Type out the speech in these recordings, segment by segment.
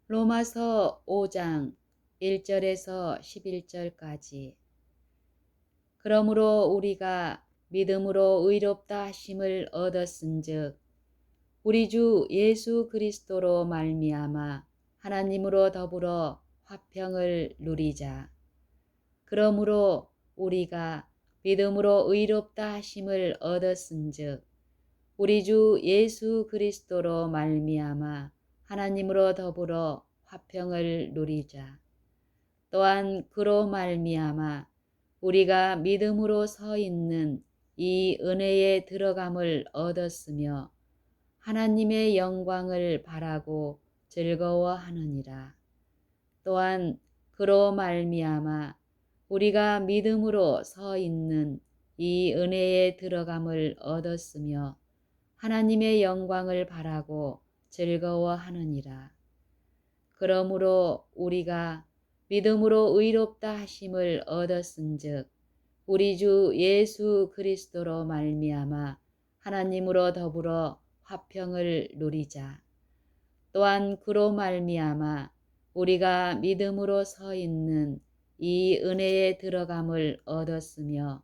로마서 5장 1절에서 11절까지. 그러므로 우리가 믿음으로 의롭다 하심을 얻었은즉 우리 주 예수 그리스도로 말미암아 하나님으로 더불어 화평을 누리자. 그러므로 우리가 믿음으로 의롭다 하심을 얻었은즉 우리 주 예수 그리스도로 말미암아 하나님으로 더불어 화평을 누리자. 또한 그로 말미암아 우리가 믿음으로 서 있는 이 은혜에 들어감을 얻었으며 하나님의 영광을 바라고 즐거워하느니라. 또한 그로 말미암아 우리가 믿음으로 서 있는 이 은혜에 들어감을 얻었으며 하나님의 영광을 바라고 즐거워하느니라. 그러므로 우리가 믿음으로 의롭다 하심을 얻었은즉 우리 주 예수 그리스도로 말미암아 하나님으로 더불어 화평을 누리자. 또한 그로 말미암아 우리가 믿음으로 서 있는 이 은혜에 들어감을 얻었으며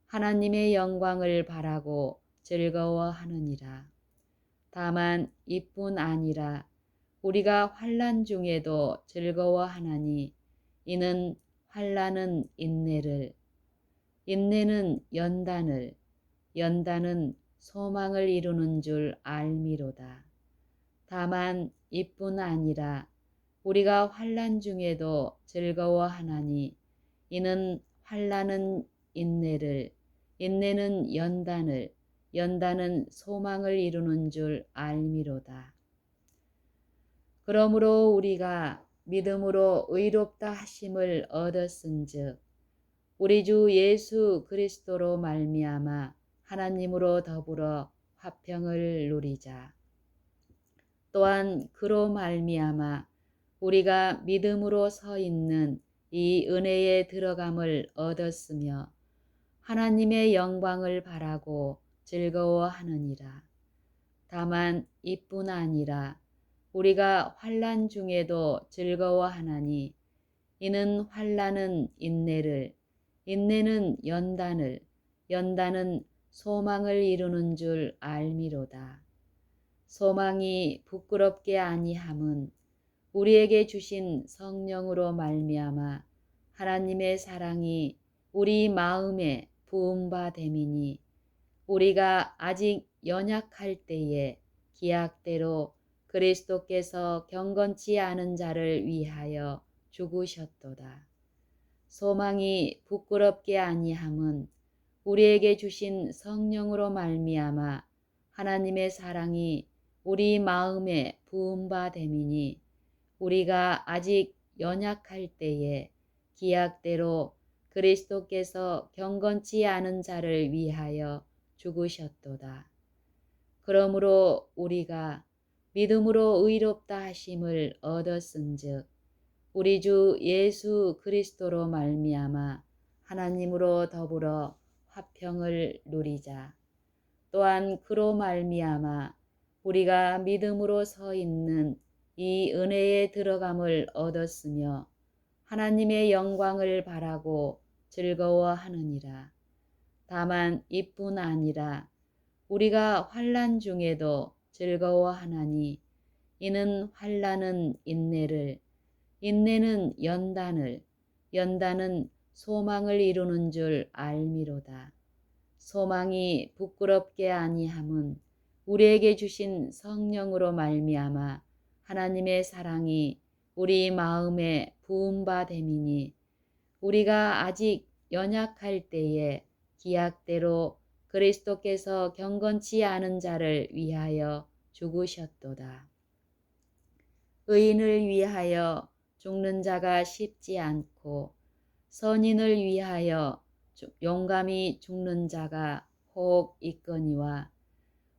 하나님의 영광을 바라고 즐거워하느니라. 다만 이뿐 아니라 우리가 환난 중에도 즐거워하나니 이는 환난은 인내를, 인내는 연단을, 연단은 소망을 이루는 줄 알미로다. 다만 이뿐 아니라 우리가 환난 중에도 즐거워하나니 이는 환난은 인내를, 인내는 연단을, 연단은 소망을 이루는 줄 알미로다. 그러므로 우리가 믿음으로 의롭다 하심을 얻었은즉 우리 주 예수 그리스도로 말미암아 하나님으로 더불어 화평을 누리자. 또한 그로 말미암아 우리가 믿음으로 서 있는 이 은혜에 들어감을 얻었으며 하나님의 영광을 바라고 즐거워하느니라. 다만 이뿐 아니라 우리가 환난 중에도 즐거워하나니 이는 환난은 인내를, 인내는 연단을, 연단은 소망을 이루는 줄 알미로다. 소망이 부끄럽게 아니함은 우리에게 주신 성령으로 말미암아 하나님의 사랑이 우리 마음에 부은 바 됨이니 우리가 아직 연약할 때에 기약대로 그리스도께서 경건치 않은 자를 위하여 죽으셨도다. 소망이 부끄럽게 아니함은 우리에게 주신 성령으로 말미암아 하나님의 사랑이 우리 마음에 부은 바 됨이니 우리가 아직 연약할 때에 기약대로 그리스도께서 경건치 않은 자를 위하여 죽으셨도다. 그러므로 우리가 믿음으로 의롭다 하심을 얻었은즉 우리 주 예수 그리스도로 말미암아 하나님으로 더불어 화평을 누리자. 또한 그로 말미암아 우리가 믿음으로 서 있는 이 은혜에 들어감을 얻었으며 하나님의 영광을 바라고 즐거워하느니라. 다만 이뿐 아니라 우리가 환난 중에도 즐거워하나니 이는 환난은 인내를, 인내는 연단을, 연단은 소망을 이루는 줄 알미로다. 소망이 부끄럽게 아니함은 우리에게 주신 성령으로 말미암아 하나님의 사랑이 우리 마음에 부은 바 됨이니 우리가 아직 연약할 때에 기약대로 그리스도께서 경건치 않은 자를 위하여 죽으셨도다. 의인을 위하여 죽는 자가 쉽지 않고 선인을 위하여 용감히 죽는 자가 혹 있거니와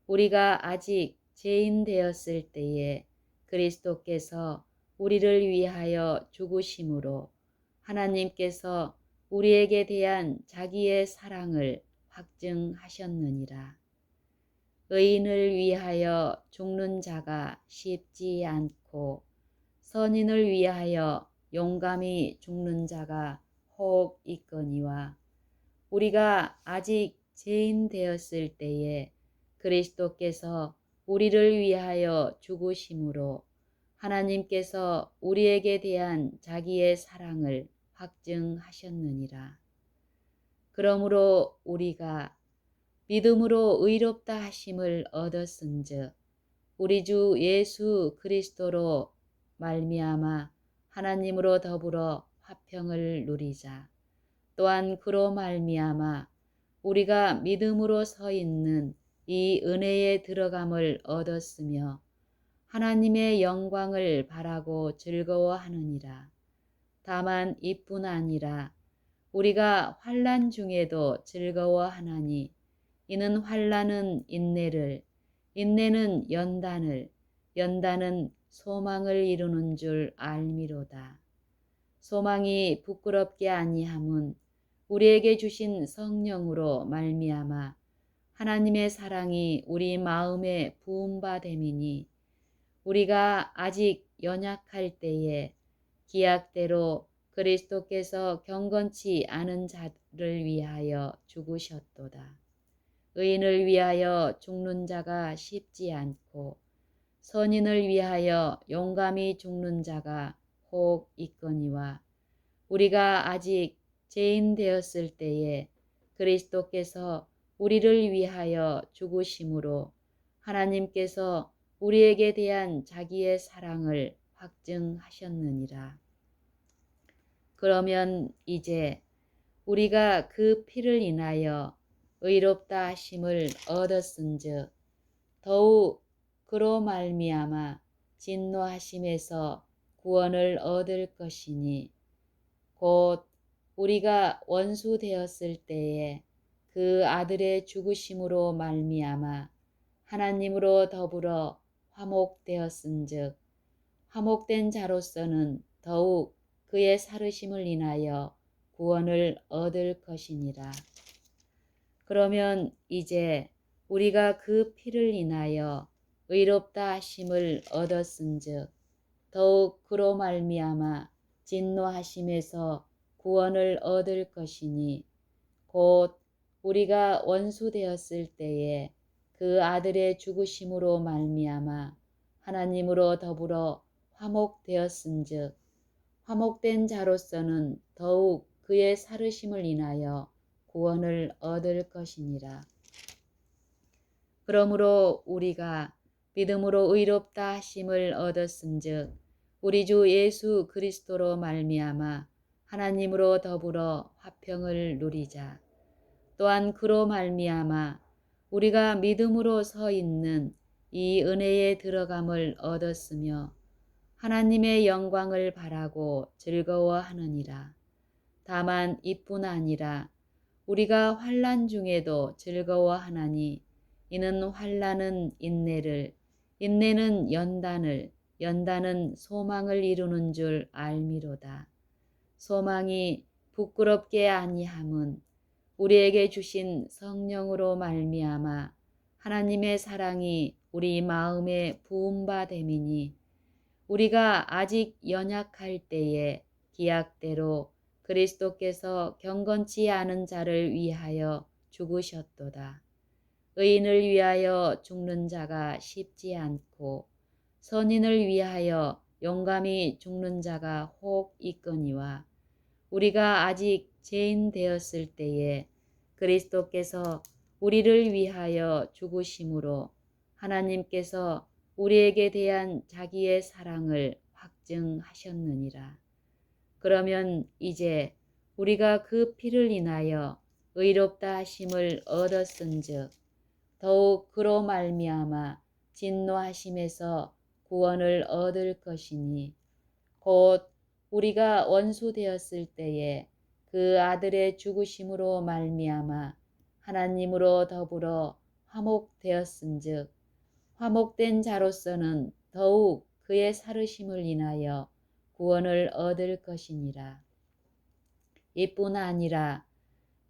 우리가 아직 죄인 되었을 때에 그리스도께서 우리를 위하여 죽으심으로 하나님께서 우리에게 대한 자기의 사랑을 확증하셨느니라. 의인을 위하여 죽는 자가 쉽지 않고 선인을 위하여 용감히 죽는 자가 혹 있거니와 우리가 아직 죄인 되었을 때에 그리스도께서 우리를 위하여 죽으심으로 하나님께서 우리에게 대한 자기의 사랑을 확증하셨느니라. 그러므로 우리가 믿음으로 의롭다 하심을 얻었은즉 우리 주 예수 그리스도로 말미암아 하나님으로 더불어 화평을 누리자. 또한 그로 말미암아 우리가 믿음으로 서 있는 이 은혜에 들어감을 얻었으며 하나님의 영광을 바라고 즐거워하느니라. 다만 이뿐 아니라 우리가 환난 중에도 즐거워하나니 이는 환난은 인내를, 인내는 연단을, 연단은 소망을 이루는 줄 알미로다. 소망이 부끄럽게 아니함은 우리에게 주신 성령으로 말미암아 하나님의 사랑이 우리 마음에 부은 바 됨이니 우리가 아직 연약할 때에 기약대로 그리스도께서 경건치 않은 자를 위하여 죽으셨도다. 의인을 위하여 죽는 자가 쉽지 않고 선인을 위하여 용감히 죽는 자가 혹 있거니와 우리가 아직 죄인 되었을 때에 그리스도께서 우리를 위하여 죽으심으로 하나님께서 우리에게 대한 자기의 사랑을 확증하셨느니라. 그러면 이제 우리가 그 피를 인하여 의롭다 하심을 얻었은즉 더욱 그로 말미암아 진노하심에서 구원을 얻을 것이니 곧 우리가 원수 되었을 때에 그 아들의 죽으심으로 말미암아 하나님으로 더불어 화목되었은즉 화목된 자로서는 더욱 그의 살으심을 인하여 구원을 얻을 것이니라. 그러면 이제 우리가 그 피를 인하여 의롭다 하심을 얻었은즉 더욱 그로 말미암아 진노하심에서 구원을 얻을 것이니 곧 우리가 원수 되었을 때에 그 아들의 죽으심으로 말미암아 하나님으로 더불어 화목되었은즉 화목된 자로서는 더욱 그의 살으심을 인하여 구원을 얻을 것이니라. 그러므로 우리가 믿음으로 의롭다 하심을 얻었은즉 우리 주 예수 그리스도로 말미암아 하나님으로 더불어 화평을 누리자. 또한 그로 말미암아 우리가 믿음으로 서 있는 이 은혜에 들어감을 얻었으며 하나님의 영광을 바라고 즐거워하느니라. 다만 이뿐 아니라 우리가 환난 중에도 즐거워하나니 이는 환난은 인내를, 인내는 연단을, 연단은 소망을 이루는 줄 알미로다. 소망이 부끄럽게 아니함은 우리에게 주신 성령으로 말미암아 하나님의 사랑이 우리 마음에 부은 바 됨이니 우리가 아직 연약할 때에 기약대로 그리스도께서 경건치 않은 자를 위하여 죽으셨도다. 의인을 위하여 죽는 자가 쉽지 않고 선인을 위하여 용감히 죽는 자가 혹 있거니와 우리가 아직 죄인 되었을 때에 그리스도께서 우리를 위하여 죽으심으로 하나님께서 우리에게 대한 자기의 사랑을 확증하셨느니라. 그러면 이제 우리가 그 피를 인하여 의롭다 하심을 얻었은즉 더욱 그로 말미암아 진노하심에서 구원을 얻을 것이니 곧 우리가 원수 되었을 때에 그 아들의 죽으심으로 말미암아 하나님으로 더불어 화목되었은즉 화목된 자로서는 더욱 그의 살으심을 인하여 구원을 얻을 것이니라. 이뿐 아니라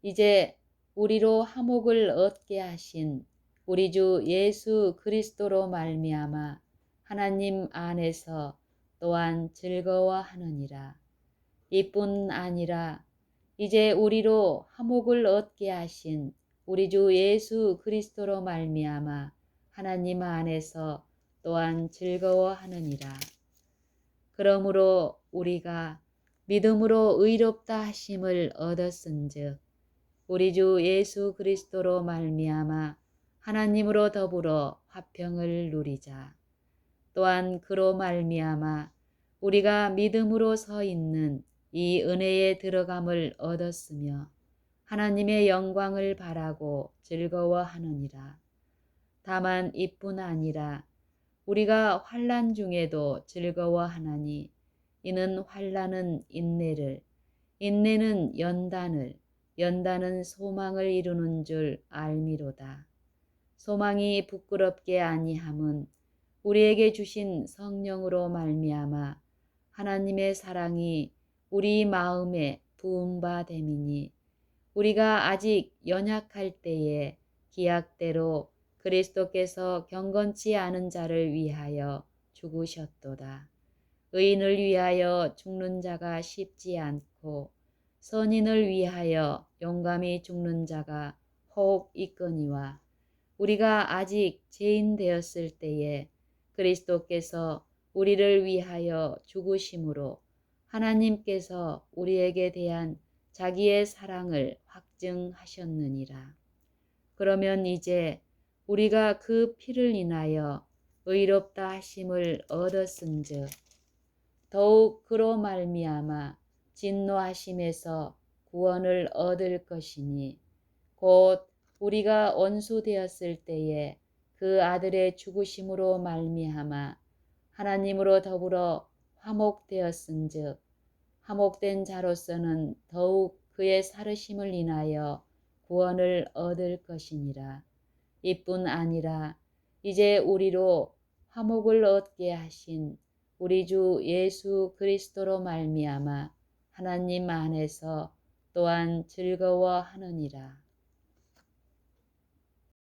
이제 우리로 화목을 얻게 하신 우리 주 예수 그리스도로 말미암아 하나님 안에서 또한 즐거워하느니라. 이뿐 아니라 이제 우리로 화목을 얻게 하신 우리 주 예수 그리스도로 말미암아 하나님 안에서 또한 즐거워하느니라. 그러므로 우리가 믿음으로 의롭다 하심을 얻었은즉 우리 주 예수 그리스도로 말미암아 하나님으로 더불어 화평을 누리자. 또한 그로 말미암아 우리가 믿음으로 서 있는 이 은혜에 들어감을 얻었으며 하나님의 영광을 바라고 즐거워하느니라. 다만 이뿐 아니라 우리가 환난 중에도 즐거워하나니 이는 환난은 인내를, 인내는 연단을, 연단은 소망을 이루는 줄 알미로다. 소망이 부끄럽게 아니함은 우리에게 주신 성령으로 말미암아 하나님의 사랑이 우리 마음에 부은 바 됨이니 우리가 아직 연약할 때에 기약대로 그리스도께서 경건치 않은 자를 위하여 죽으셨도다. 의인을 위하여 죽는 자가 쉽지 않고 선인을 위하여 용감히 죽는 자가 혹 있거니와 우리가 아직 죄인 되었을 때에 그리스도께서 우리를 위하여 죽으심으로 하나님께서 우리에게 대한 자기의 사랑을 확증하셨느니라. 그러면 이제 우리가 그 피를 인하여 의롭다 하심을 얻었은즉 더욱 그로 말미암아 진노하심에서 구원을 얻을 것이니 곧 우리가 원수 되었을 때에 그 아들의 죽으심으로 말미암아 하나님으로 더불어 화목되었은즉 화목된 자로서는 더욱 그의 살으심을 인하여 구원을 얻을 것이니라. 이뿐 아니라 이제 우리로 화목을 얻게 하신 우리 주 예수 그리스도로 말미암아 하나님 안에서 또한 즐거워하느니라.